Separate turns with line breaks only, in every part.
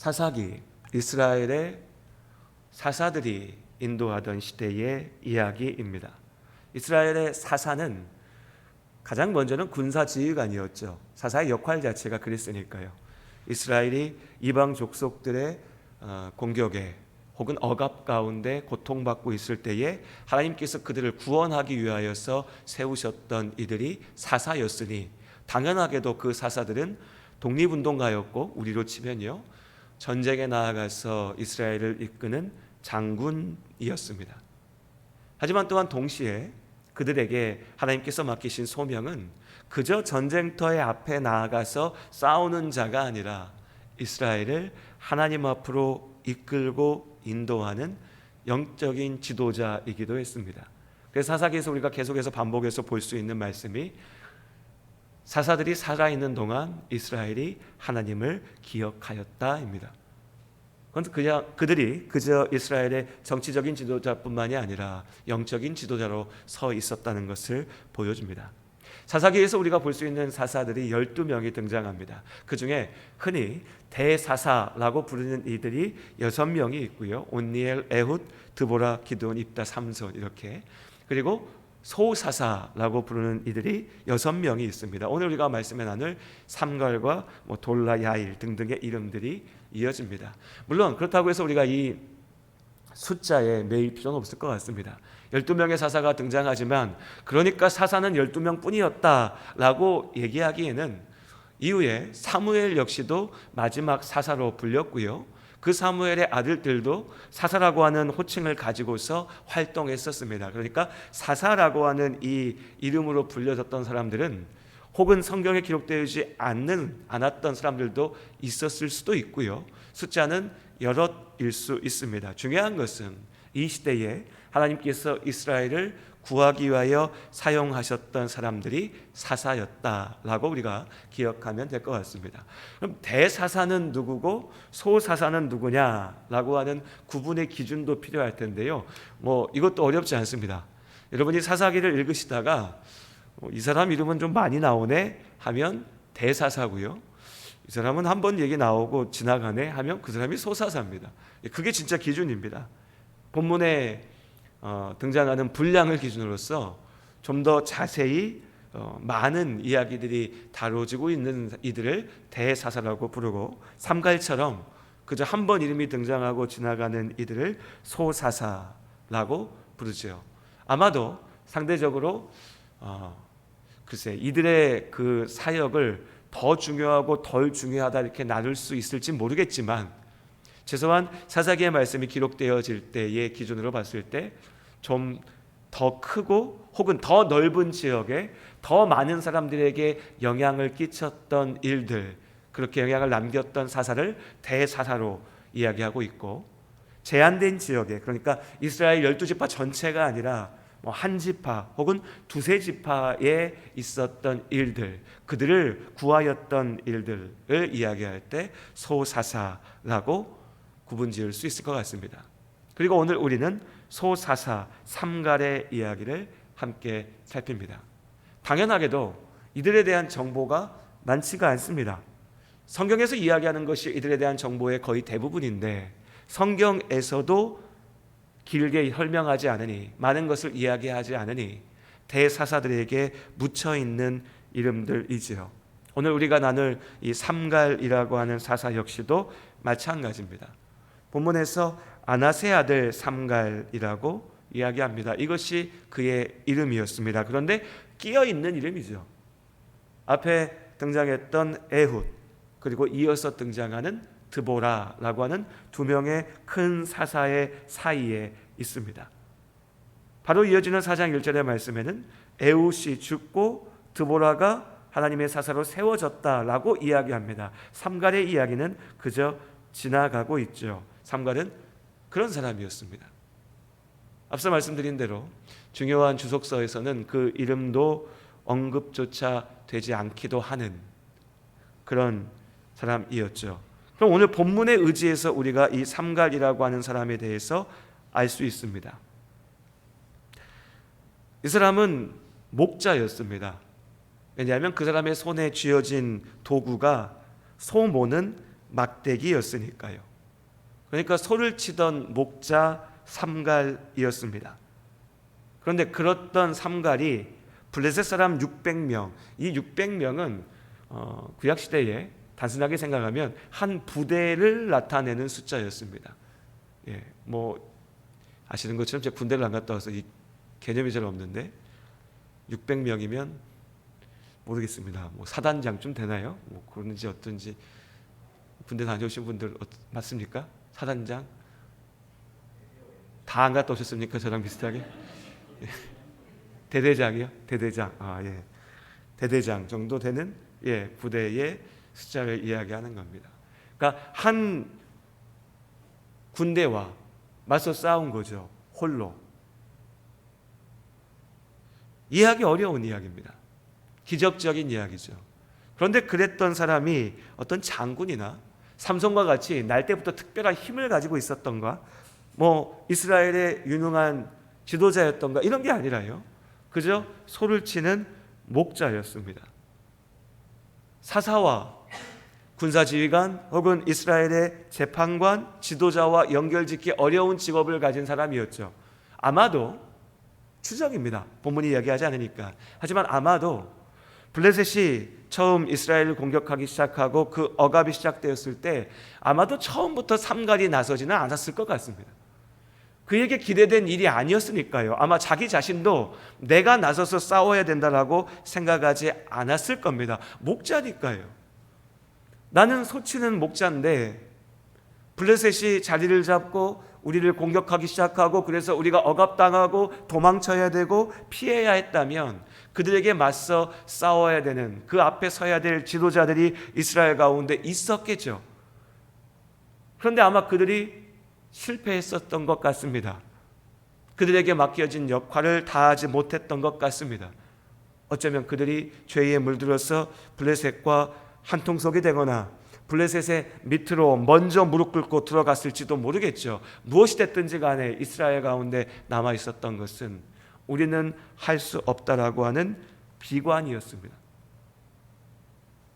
사사기, 이스라엘의 사사들이 인도하던 시대의 이야기입니다. 이스라엘의 사사는 가장 먼저는 군사지휘관이었죠. 사사의 역할 자체가 그랬으니까요. 이스라엘이 이방 족속들의 공격에 혹은 억압 가운데 고통받고 있을 때에 하나님께서 그들을 구원하기 위하여서 세우셨던 이들이 사사였으니 당연하게도 그 사사들은 독립운동가였고, 우리로 치면요, 전쟁에 나아가서 이스라엘을 이끄는 장군이었습니다. 하지만 또한 동시에 그들에게 하나님께서 맡기신 소명은 그저 전쟁터의 앞에 나아가서 싸우는 자가 아니라 이스라엘을 하나님 앞으로 이끌고 인도하는 영적인 지도자이기도 했습니다. 그래서 사사기에서 우리가 계속해서 반복해서 볼 수 있는 말씀이 사사들이 살아있는 동안 이스라엘이 하나님을 기억하였다입니다. 그들이 그저 이스라엘의 정치적인 지도자뿐만이 아니라 영적인 지도자로 서 있었다는 것을 보여줍니다. 사사기에서 우리가 볼 수 있는 사사들이 12명이 등장합니다. 그 중에 흔히 대사사라고 부르는 이들이 6명이 있고요. 온니엘, 에훗, 드보라, 기드온, 입다, 삼손 이렇게. 그리고 소사사라고 부르는 이들이 6명이 있습니다. 오늘 우리가 말씀에 나눌 삼갈과 돌라, 야일 등등의 이름들이 이어집니다. 물론 그렇다고 해서 우리가 이 숫자에 매일 필요는 없을 것 같습니다. 12명의 사사가 등장하지만 그러니까 사사는 12명 뿐이었다라고 얘기하기에는 이후에 사무엘 역시도 마지막 사사로 불렸고요. 그 사무엘의 아들들도 사사라고 하는 호칭을 가지고서 활동했었습니다. 그러니까 사사라고 하는 이 이름으로 불려졌던 사람들은 혹은 성경에 기록되지 않았던 사람들도 있었을 수도 있고요. 숫자는 여럿일 수 있습니다. 중요한 것은 이 시대에 하나님께서 이스라엘을 구하기 위하여 사용하셨던 사람들이 사사였다라고 우리가 기억하면 될 것 같습니다. 그럼 대사사는 누구고 소사사는 누구냐라고 하는 구분의 기준도 필요할 텐데요. 이것도 어렵지 않습니다. 여러분이 사사기를 읽으시다가 이 사람 이름은 좀 많이 나오네 하면 대사사고요. 이 사람은 한 번 얘기 나오고 지나가네 하면 그 사람이 소사사입니다. 그게 진짜 기준입니다. 본문에 등장하는 분량을 기준으로서 좀 더 자세히 많은 이야기들이 다뤄지고 있는 이들을 대사사라고 부르고, 삼갈처럼 그저 한 번 이름이 등장하고 지나가는 이들을 소사사라고 부르죠. 아마도 상대적으로 글쎄 이들의 그 사역을 더 중요하고 덜 중요하다 이렇게 나눌 수 있을지 모르겠지만, 최소한 사사기의 말씀이 기록되어질 때의 기준으로 봤을 때 좀 더 크고 혹은 더 넓은 지역에 더 많은 사람들에게 영향을 끼쳤던 일들, 그렇게 영향을 남겼던 사사를 대사사로 이야기하고 있고, 제한된 지역에, 그러니까 이스라엘 12지파 전체가 아니라 한 지파 혹은 두세 지파에 있었던 일들, 그들을 구하였던 일들을 이야기할 때 소사사라고 구분 지을 수 있을 것 같습니다. 그리고 오늘 우리는 소사사 삼갈의 이야기를 함께 살핍니다. 당연하게도 이들에 대한 정보가 많지가 않습니다. 성경에서 이야기하는 것이 이들에 대한 정보의 거의 대부분인데, 성경에서도 길게 설명하지 않으니, 많은 것을 이야기하지 않으니 대사사들에게 묻혀있는 이름들이지요. 오늘 우리가 나눌 이 삼갈이라고 하는 사사 역시도 마찬가지입니다. 본문에서 아낫의 아들 삼갈이라고 이야기합니다. 이것이 그의 이름이었습니다. 그런데 끼어있는 이름이죠. 앞에 등장했던 에훗, 그리고 이어서 등장하는 드보라라고 하는 두 명의 큰 사사의 사이에 있습니다. 바로 이어지는 4장 1절의 말씀에는 에훗이 죽고 드보라가 하나님의 사사로 세워졌다라고 이야기합니다. 삼갈의 이야기는 그저 지나가고 있죠. 삼갈은 그런 사람이었습니다. 앞서 말씀드린 대로 중요한 주석서에서는 그 이름도 언급조차 되지 않기도 하는 그런 사람이었죠. 그럼 오늘 본문의 의지에서 우리가 이 삼갈이라고 하는 사람에 대해서 알 수 있습니다. 이 사람은 목자였습니다. 왜냐하면 그 사람의 손에 쥐어진 도구가 소 모는 막대기였으니까요. 그러니까 소를 치던 목자 삼갈이었습니다. 그런데 그렇던 삼갈이 블레셋 사람 600명, 이 600명은 구약 시대에 단순하게 생각하면 한 부대를 나타내는 숫자였습니다. 예, 뭐 아시는 것처럼 제가 군대를 안 갔다 와서 이 개념이 잘 없는데 600명이면 모르겠습니다. 뭐 사단장쯤 되나요? 뭐 그런지 어떤지 군대 다녀오신 분들 맞습니까? 사단장? 다 안 갔다 오셨습니까? 저랑 비슷하게? 예. 대대장이요? 대대장. 예. 대대장 정도 되는 부대의 숫자를 이야기하는 겁니다. 그러니까 한 군대와 맞서 싸운 거죠. 홀로. 이해하기 어려운 이야기입니다. 기적적인 이야기죠. 그런데 그랬던 사람이 어떤 장군이나 삼손과 같이 날 때부터 특별한 힘을 가지고 있었던가, 뭐 이스라엘의 유능한 지도자였던가 이런 게 아니라요. 그저 소를 치는 목자였습니다. 사사와 군사지휘관 혹은 이스라엘의 재판관, 지도자와 연결짓기 어려운 직업을 가진 사람이었죠. 아마도 추정입니다. 본문이 이야기하지 않으니까. 하지만 아마도 블레셋이 처음 이스라엘을 공격하기 시작하고 그 억압이 시작되었을 때 아마도 처음부터 삼갈이 나서지는 않았을 것 같습니다. 그에게 기대된 일이 아니었으니까요. 아마 자기 자신도 내가 나서서 싸워야 된다라고 생각하지 않았을 겁니다. 목자니까요. 나는 소치는 목자인데 블레셋이 자리를 잡고 우리를 공격하기 시작하고 그래서 우리가 억압당하고 도망쳐야 되고 피해야 했다면 그들에게 맞서 싸워야 되는, 그 앞에 서야 될 지도자들이 이스라엘 가운데 있었겠죠. 그런데 아마 그들이 실패했었던 것 같습니다. 그들에게 맡겨진 역할을 다하지 못했던 것 같습니다. 어쩌면 그들이 죄에 물들어서 블레셋과 한통속이 되거나 블레셋의 밑으로 먼저 무릎 꿇고 들어갔을지도 모르겠죠. 무엇이 됐든지 간에 이스라엘 가운데 남아 있었던 것은 우리는 할 수 없다라고 하는 비관이었습니다.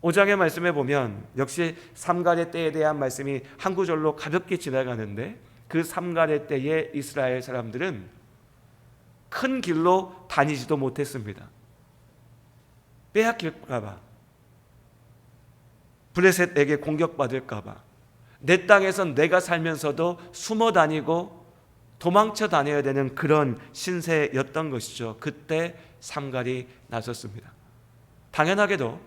5장의 말씀에 보면 역시 삼갈의 때에 대한 말씀이 한 구절로 가볍게 지나가는데, 그 삼갈의 때에 이스라엘 사람들은 큰 길로 다니지도 못했습니다. 빼앗길까 봐, 블레셋에게 공격받을까 봐, 내 땅에선 내가 살면서도 숨어 다니고 도망쳐 다녀야 되는 그런 신세였던 것이죠. 그때 삼갈이 나섰습니다. 당연하게도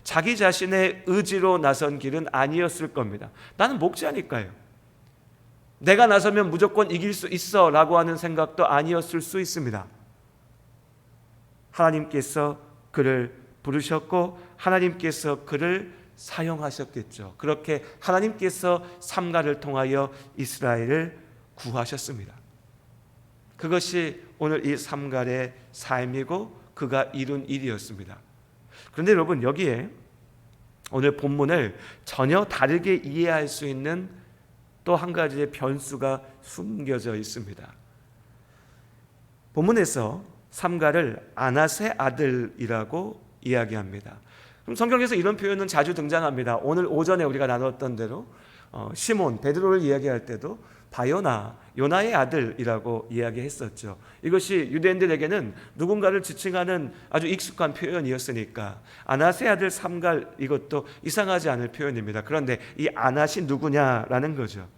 자기 자신의 의지로 나선 길은 아니었을 겁니다. 나는 목자니까요. 내가 나서면 무조건 이길 수 있어 라고 하는 생각도 아니었을 수 있습니다. 하나님께서 그를 부르셨고 하나님께서 그를 사용하셨겠죠. 그렇게 하나님께서 삼갈을 통하여 이스라엘을 구하셨습니다. 그것이 오늘 이 삼갈의 삶이고 그가 이룬 일이었습니다. 그런데 여러분, 여기에 오늘 본문을 전혀 다르게 이해할 수 있는 또 한 가지의 변수가 숨겨져 있습니다. 본문에서 삼갈을 아낫의 아들이라고 이야기합니다. 그럼 성경에서 이런 표현은 자주 등장합니다. 오늘 오전에 우리가 나눴던 대로 시몬, 베드로를 이야기할 때도 바요나, 요나의 아들이라고 이야기했었죠. 이것이 유대인들에게는 누군가를 지칭하는 아주 익숙한 표현이었으니까 아낫의 아들 삼갈, 이것도 이상하지 않을 표현입니다. 그런데 이 아낫이 누구냐라는 거죠.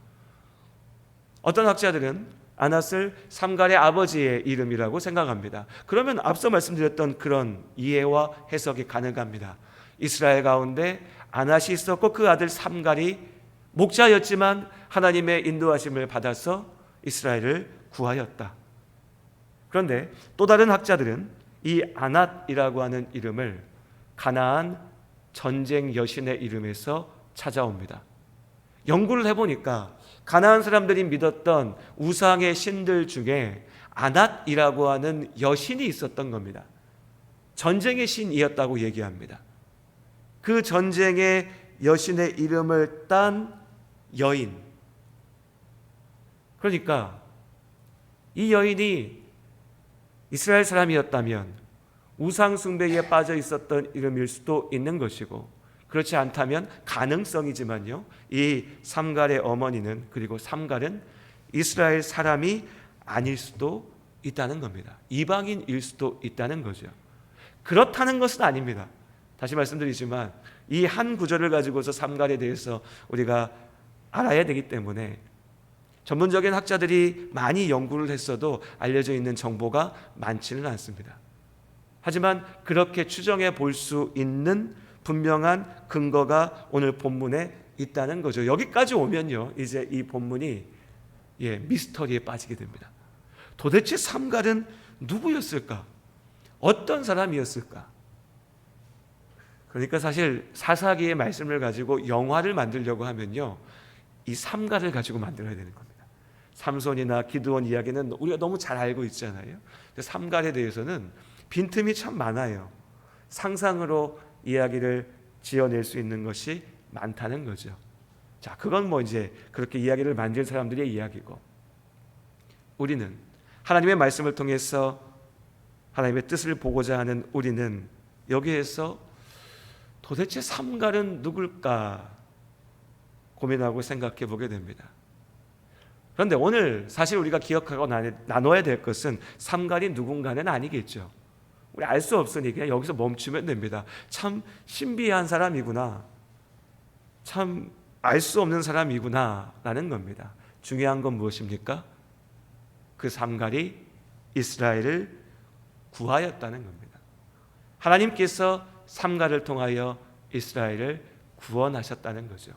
어떤 학자들은 아낫을 삼갈의 아버지의 이름이라고 생각합니다. 그러면 앞서 말씀드렸던 그런 이해와 해석이 가능합니다. 이스라엘 가운데 아낫이 있었고 그 아들 삼갈이 목자였지만 하나님의 인도하심을 받아서 이스라엘을 구하였다. 그런데 또 다른 학자들은 이 아낫이라고 하는 이름을 가나안 전쟁 여신의 이름에서 찾아옵니다. 연구를 해보니까 가나안 사람들이 믿었던 우상의 신들 중에 아낫이라고 하는 여신이 있었던 겁니다. 전쟁의 신이었다고 얘기합니다. 그 전쟁의 여신의 이름을 딴 여인, 그러니까 이 여인이 이스라엘 사람이었다면 우상 숭배에 빠져 있었던 이름일 수도 있는 것이고, 그렇지 않다면 가능성이지만요, 이 삼갈의 어머니는, 그리고 삼갈은 이스라엘 사람이 아닐 수도 있다는 겁니다. 이방인일 수도 있다는 거죠. 그렇다는 것은 아닙니다. 다시 말씀드리지만 이 한 구절을 가지고서 삼갈에 대해서 우리가 알아야 되기 때문에 전문적인 학자들이 많이 연구를 했어도 알려져 있는 정보가 많지는 않습니다. 하지만 그렇게 추정해 볼 수 있는 분명한 근거가 오늘 본문에 있다는 거죠. 여기까지 오면요, 이제 이 본문이 미스터리에 빠지게 됩니다. 도대체 삼갈은 누구였을까? 어떤 사람이었을까? 그러니까 사실 사사기의 말씀을 가지고 영화를 만들려고 하면요, 이 삼갈을 가지고 만들어야 되는 겁니다. 삼손이나 기드온 이야기는 우리가 너무 잘 알고 있잖아요. 삼갈에 대해서는 빈틈이 참 많아요. 상상으로 이야기를 지어낼 수 있는 것이 많다는 거죠. 자, 그건 뭐 이제 그렇게 이야기를 만든 사람들의 이야기고, 우리는 하나님의 말씀을 통해서 하나님의 뜻을 보고자 하는 우리는 여기에서 도대체 삼갈은 누굴까 고민하고 생각해 보게 됩니다. 그런데 오늘 사실 우리가 기억하고 나눠야 될 것은 삼갈이 누군가는 아니겠죠. 우리 알 수 없으니 그냥 여기서 멈추면 됩니다. 참 신비한 사람이구나, 참 알 수 없는 사람이구나 라는 겁니다. 중요한 건 무엇입니까? 그 삼갈이 이스라엘을 구하였다는 겁니다. 하나님께서 삼갈을 통하여 이스라엘을 구원하셨다는 거죠.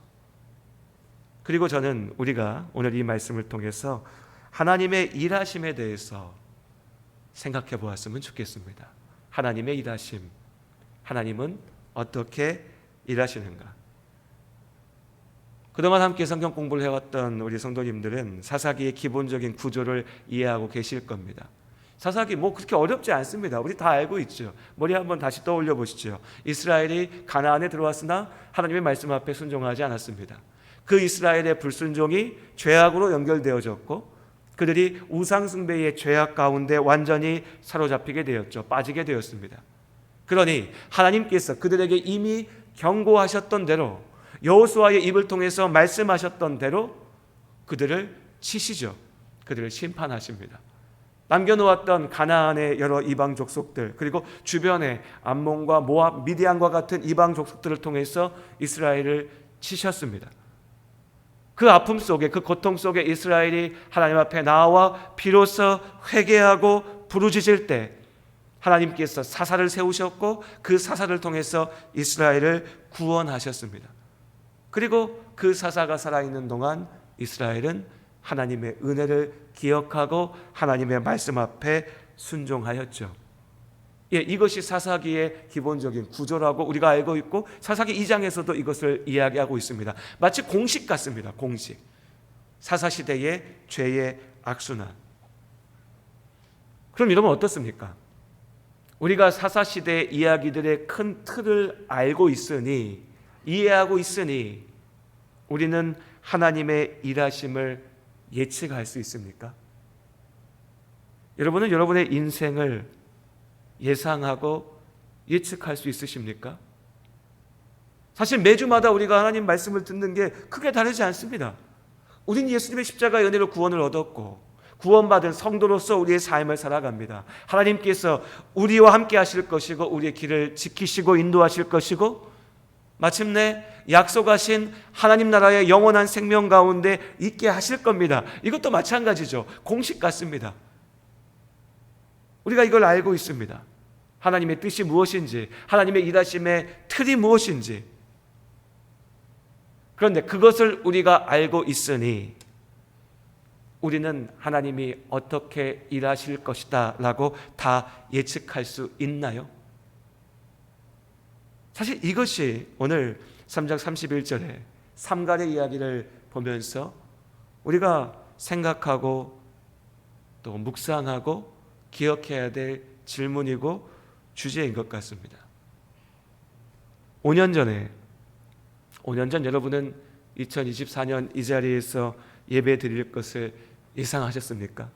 그리고 저는 우리가 오늘 이 말씀을 통해서 하나님의 일하심에 대해서 생각해 보았으면 좋겠습니다. 하나님의 일하심, 하나님은 어떻게 일하시는가? 그동안 함께 성경 공부를 해왔던 우리 성도님들은 사사기의 기본적인 구조를 이해하고 계실 겁니다. 사사기 뭐 그렇게 어렵지 않습니다. 우리 다 알고 있죠. 머리 한번 다시 떠올려 보시죠. 이스라엘이 가나안에 들어왔으나 하나님의 말씀 앞에 순종하지 않았습니다. 그 이스라엘의 불순종이 죄악으로 연결되어졌고, 그들이 우상숭배의 죄악 가운데 완전히 사로잡히게 되었죠. 빠지게 되었습니다. 그러니 하나님께서 그들에게 이미 경고하셨던 대로, 여호수아의 입을 통해서 말씀하셨던 대로 그들을 치시죠. 그들을 심판하십니다. 남겨놓았던 가나안의 여러 이방 족속들, 그리고 주변의 암몬과 모압, 미디안과 같은 이방 족속들을 통해서 이스라엘을 치셨습니다. 그 아픔 속에, 그 고통 속에 이스라엘이 하나님 앞에 나와 비로소 회개하고 부르짖을 때 하나님께서 사사를 세우셨고, 그 사사를 통해서 이스라엘을 구원하셨습니다. 그리고 그 사사가 살아있는 동안 이스라엘은 하나님의 은혜를 기억하고 하나님의 말씀 앞에 순종하였죠. 이것이 사사기의 기본적인 구조라고 우리가 알고 있고, 사사기 2장에서도 이것을 이야기하고 있습니다. 마치 공식 같습니다. 공식. 사사시대의 죄의 악순환. 그럼 여러분 어떻습니까? 우리가 사사시대의 이야기들의 큰 틀을 알고 있으니, 이해하고 있으니 우리는 하나님의 일하심을 예측할 수 있습니까? 여러분은 여러분의 인생을 예상하고 예측할 수 있으십니까? 사실 매주마다 우리가 하나님 말씀을 듣는 게 크게 다르지 않습니다. 우린 예수님의 십자가의 은혜로 구원을 얻었고, 구원받은 성도로서 우리의 삶을 살아갑니다. 하나님께서 우리와 함께 하실 것이고, 우리의 길을 지키시고 인도하실 것이고, 마침내 약속하신 하나님 나라의 영원한 생명 가운데 있게 하실 겁니다. 이것도 마찬가지죠. 공식 같습니다. 우리가 이걸 알고 있습니다. 하나님의 뜻이 무엇인지, 하나님의 일하심의 틀이 무엇인지. 그런데 그것을 우리가 알고 있으니 우리는 하나님이 어떻게 일하실 것이다 라고 다 예측할 수 있나요? 사실 이것이 오늘 3장 31절에 삼갈의 이야기를 보면서 우리가 생각하고 또 묵상하고 기억해야 될 질문이고 주제인 것 같습니다. 5년 전 여러분은 2024년 이 자리에서 예배 드릴 것을 예상하셨습니까?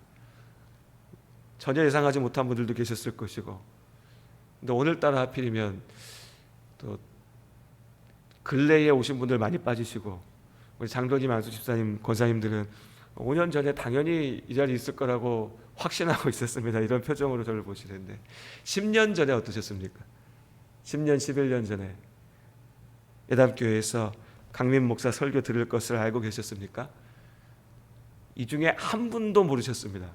전혀 예상하지 못한 분들도 계셨을 것이고, 근데 오늘따라 하필이면 또 근래에 오신 분들 많이 빠지시고, 우리 장로님, 안수 집사님, 권사님들은 5년 전에 당연히 이 자리에 있을 거라고 확신하고 있었습니다. 이런 표정으로 저를 보시는데 10년 전에 어떠셨습니까? 10년, 11년 전에 예담교회에서 강민 목사 설교 들을 것을 알고 계셨습니까? 이 중에 한 분도 모르셨습니다.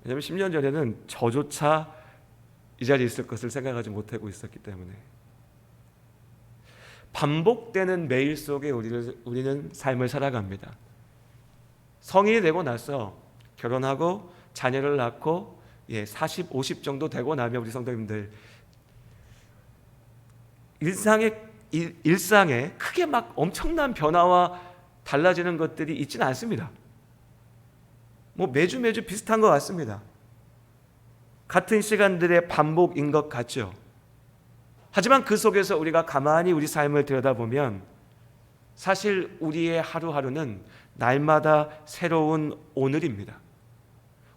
왜냐하면 10년 전에는 저조차 이 자리에 있을 것을 생각하지 못하고 있었기 때문에. 반복되는 매일 속에 우리는 삶을 살아갑니다. 성인이 되고 나서 결혼하고 자녀를 낳고 40, 50 정도 되고 나면 우리 성도님들 일상에 크게 막 엄청난 변화와 달라지는 것들이 있지는 않습니다. 매주 비슷한 것 같습니다. 같은 시간들의 반복인 것 같죠. 하지만 그 속에서 우리가 가만히 우리 삶을 들여다보면 사실 우리의 하루하루는 날마다 새로운 오늘입니다.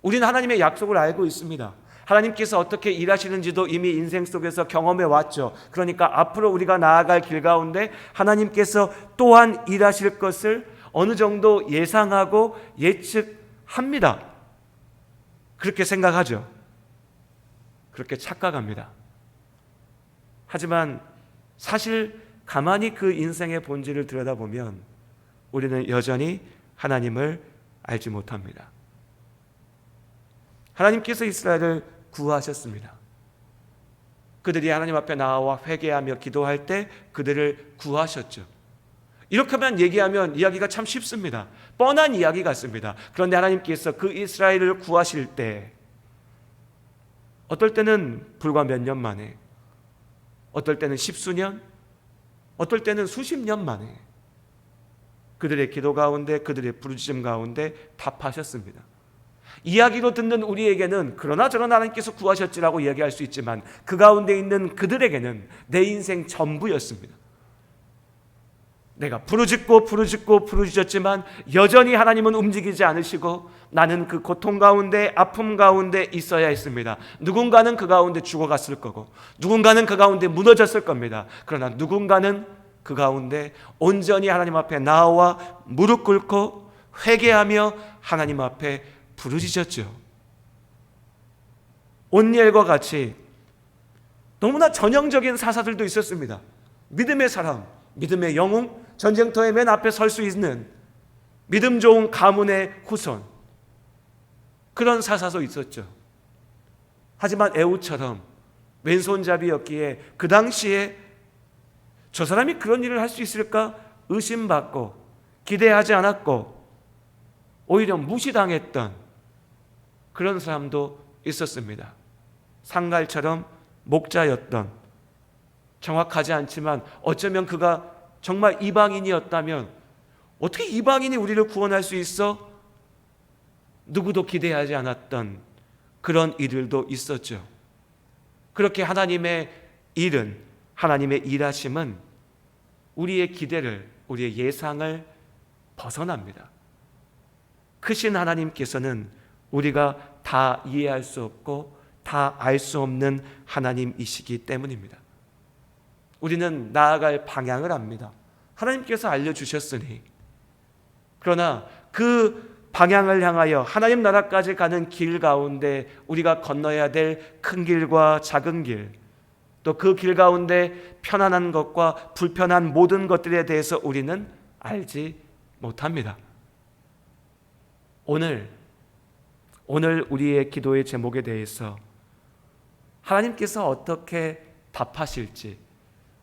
우리는 하나님의 약속을 알고 있습니다. 하나님께서 어떻게 일하시는지도 이미 인생 속에서 경험해 왔죠. 그러니까 앞으로 우리가 나아갈 길 가운데 하나님께서 또한 일하실 것을 어느 정도 예상하고 예측합니다. 그렇게 생각하죠. 그렇게 착각합니다. 하지만 사실 가만히 그 인생의 본질을 들여다보면 우리는 여전히 하나님을 알지 못합니다. 하나님께서 이스라엘을 구하셨습니다. 그들이 하나님 앞에 나와 회개하며 기도할 때 그들을 구하셨죠. 이렇게만 얘기하면 이야기가 참 쉽습니다. 뻔한 이야기 같습니다. 그런데 하나님께서 그 이스라엘을 구하실 때 어떨 때는 불과 몇 년 만에, 어떨 때는 십수년, 어떨 때는 수십 년 만에 그들의 기도 가운데, 그들의 부르짖음 가운데 답하셨습니다. 이야기로 듣는 우리에게는 그러나 저러나 하나님께서 구하셨지라고 이야기할 수 있지만 그 가운데 있는 그들에게는 내 인생 전부였습니다. 내가 부르짖었지만 여전히 하나님은 움직이지 않으시고 나는 그 고통 가운데, 아픔 가운데 있어야 했습니다. 누군가는 그 가운데 죽어갔을 거고 누군가는 그 가운데 무너졌을 겁니다. 그러나 누군가는 그 가운데 온전히 하나님 앞에 나와 무릎 꿇고 회개하며 하나님 앞에 부르짖었죠. 온니엘과 같이 너무나 전형적인 사사들도 있었습니다. 믿음의 사람, 믿음의 영웅, 전쟁터의 맨 앞에 설 수 있는 믿음 좋은 가문의 후손, 그런 사사도 있었죠. 하지만 에후처럼 왼손잡이였기에 그 당시에 저 사람이 그런 일을 할 수 있을까 의심받고 기대하지 않았고 오히려 무시당했던 그런 사람도 있었습니다. 상갈처럼 목자였던, 정확하지 않지만 어쩌면 그가 정말 이방인이었다면 어떻게 이방인이 우리를 구원할 수 있어? 누구도 기대하지 않았던 그런 일들도 있었죠. 그렇게 하나님의 일은, 하나님의 일하심은 우리의 기대를, 우리의 예상을 벗어납니다. 크신 하나님께서는 우리가 다 이해할 수 없고 다 알 수 없는 하나님이시기 때문입니다. 우리는 나아갈 방향을 압니다. 하나님께서 알려주셨으니. 그러나 그 방향을 향하여 하나님 나라까지 가는 길 가운데 우리가 건너야 될 큰 길과 작은 길, 또 그 길 가운데 편안한 것과 불편한 모든 것들에 대해서 우리는 알지 못합니다. 오늘 우리의 기도의 제목에 대해서 하나님께서 어떻게 답하실지,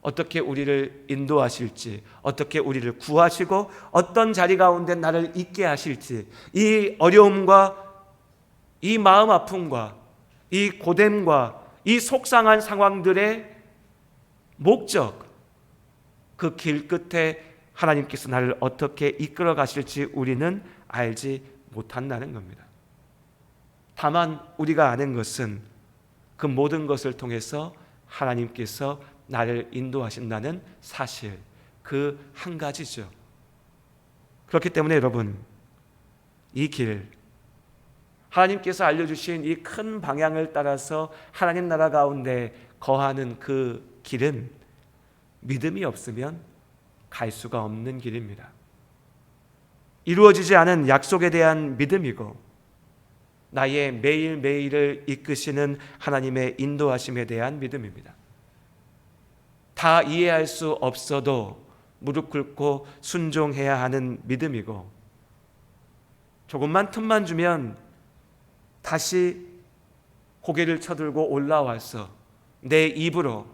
어떻게 우리를 인도하실지, 어떻게 우리를 구하시고 어떤 자리 가운데 나를 있게 하실지, 이 어려움과 이 마음 아픔과 이 고됨과 이 속상한 상황들의 목적, 그 길 끝에 하나님께서 나를 어떻게 이끌어 가실지 우리는 알지 못한다는 겁니다. 다만 우리가 아는 것은 그 모든 것을 통해서 하나님께서 나를 인도하신다는 사실, 그 한 가지죠. 그렇기 때문에 여러분, 이 길, 하나님께서 알려주신 이 큰 방향을 따라서 하나님 나라 가운데 거하는 그 길은 믿음이 없으면 갈 수가 없는 길입니다. 이루어지지 않은 약속에 대한 믿음이고 나의 매일매일을 이끄시는 하나님의 인도하심에 대한 믿음입니다. 다 이해할 수 없어도 무릎 꿇고 순종해야 하는 믿음이고 조금만 틈만 주면 다시 고개를 쳐들고 올라와서 내 입으로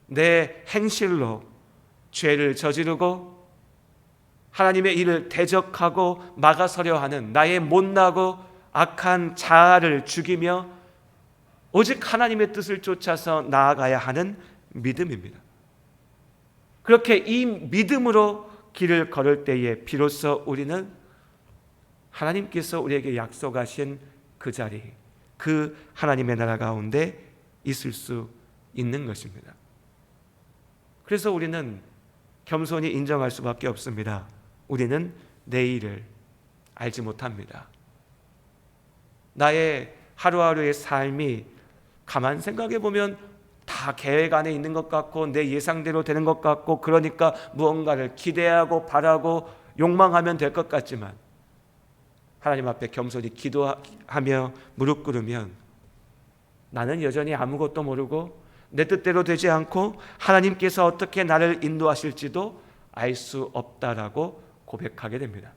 내 행실로 죄를 저지르고 하나님의 일을 대적하고 막아서려 하는 나의 못나고 악한 자아를 죽이며 오직 하나님의 뜻을 쫓아서 나아가야 하는 믿음입니다. 그렇게 이 믿음으로 길을 걸을 때에 비로소 우리는 하나님께서 우리에게 약속하신 그 자리, 그 하나님의 나라 가운데 있을 수 있는 것입니다. 그래서 우리는 겸손히 인정할 수밖에 없습니다. 우리는 내일을 알지 못합니다. 나의 하루하루의 삶이 가만 생각해 보면 다 계획 안에 있는 것 같고 내 예상대로 되는 것 같고 그러니까 무언가를 기대하고 바라고 욕망하면 될 것 같지만 하나님 앞에 겸손히 기도하며 무릎 꿇으면 나는 여전히 아무것도 모르고 내 뜻대로 되지 않고 하나님께서 어떻게 나를 인도하실지도 알 수 없다라고 고백하게 됩니다.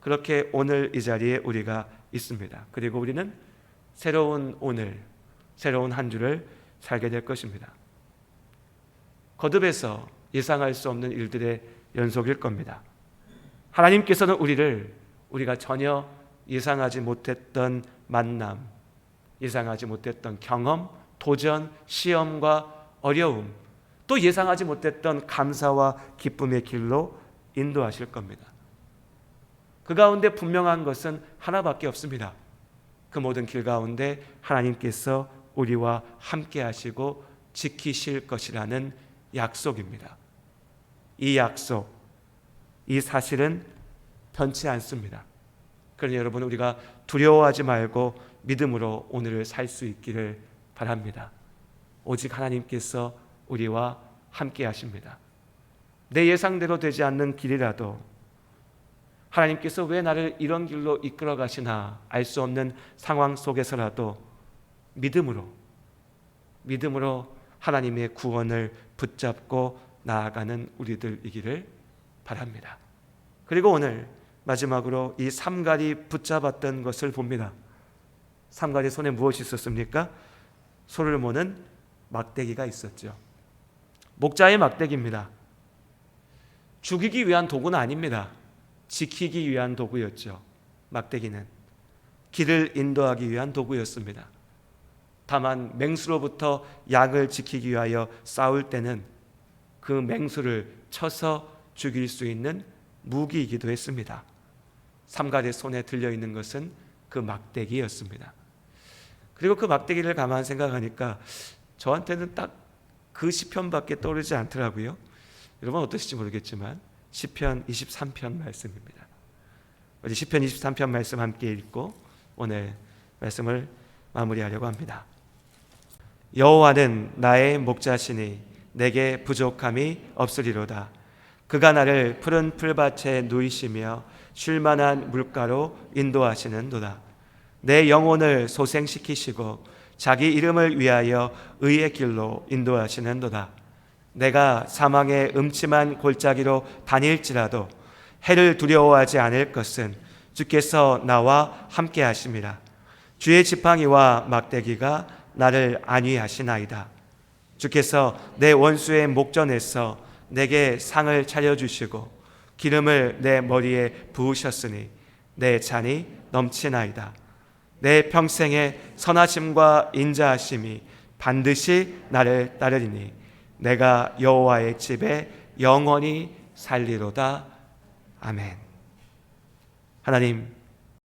그렇게 오늘 이 자리에 우리가 있습니다. 그리고 우리는 새로운 오늘, 새로운 한 주를 살게 될 것입니다. 거듭해서 예상할 수 없는 일들의 연속일 겁니다. 하나님께서는 우리가 전혀 예상하지 못했던 만남, 예상하지 못했던 경험, 도전, 시험과 어려움, 또 예상하지 못했던 감사와 기쁨의 길로 인도하실 겁니다. 그 가운데 분명한 것은 하나밖에 없습니다. 그 모든 길 가운데 하나님께서 우리와 함께 하시고 지키실 것이라는 약속입니다. 이 약속, 이 사실은 변치 않습니다. 그러니 여러분 우리가 두려워하지 말고 믿음으로 오늘을 살 수 있기를 바랍니다. 오직 하나님께서 우리와 함께 하십니다. 내 예상대로 되지 않는 길이라도 하나님께서 왜 나를 이런 길로 이끌어 가시나 알 수 없는 상황 속에서라도 믿음으로 하나님의 구원을 붙잡고 나아가는 우리들이기를 바랍니다. 그리고 오늘 마지막으로 이 삼갈이 붙잡았던 것을 봅니다. 삼갈이 손에 무엇이 있었습니까? 소를 모는 막대기가 있었죠. 목자의 막대기입니다. 죽이기 위한 도구는 아닙니다. 지키기 위한 도구였죠. 막대기는 길을 인도하기 위한 도구였습니다. 다만 맹수로부터 양을 지키기 위하여 싸울 때는 그 맹수를 쳐서 죽일 수 있는 무기이기도 했습니다. 삼갈의 손에 들려있는 것은 그 막대기였습니다. 그리고 그 막대기를 가만 생각하니까 저한테는 딱 그 시편밖에 떠오르지 않더라고요. 여러분 어떠실지 모르겠지만 시편 23편 말씀입니다. 우리 시편 23편 말씀 함께 읽고 오늘 말씀을 마무리하려고 합니다. 여호와는 나의 목자시니 내게 부족함이 없으리로다. 그가 나를 푸른 풀밭에 누이시며 쉴만한 물가로 인도하시는도다. 내 영혼을 소생시키시고 자기 이름을 위하여 의의 길로 인도하시는도다. 내가 사망의 음침한 골짜기로 다닐지라도 해를 두려워하지 않을 것은 주께서 나와 함께 하심이라. 주의 지팡이와 막대기가 나를 안위하시나이다. 주께서 내 원수의 목전에서 내게 상을 차려주시고 기름을 내 머리에 부으셨으니 내 잔이 넘치나이다. 내 평생의 선하심과 인자하심이 반드시 나를 따르리니 내가 여호와의 집에 영원히 살리로다. 아멘. 하나님,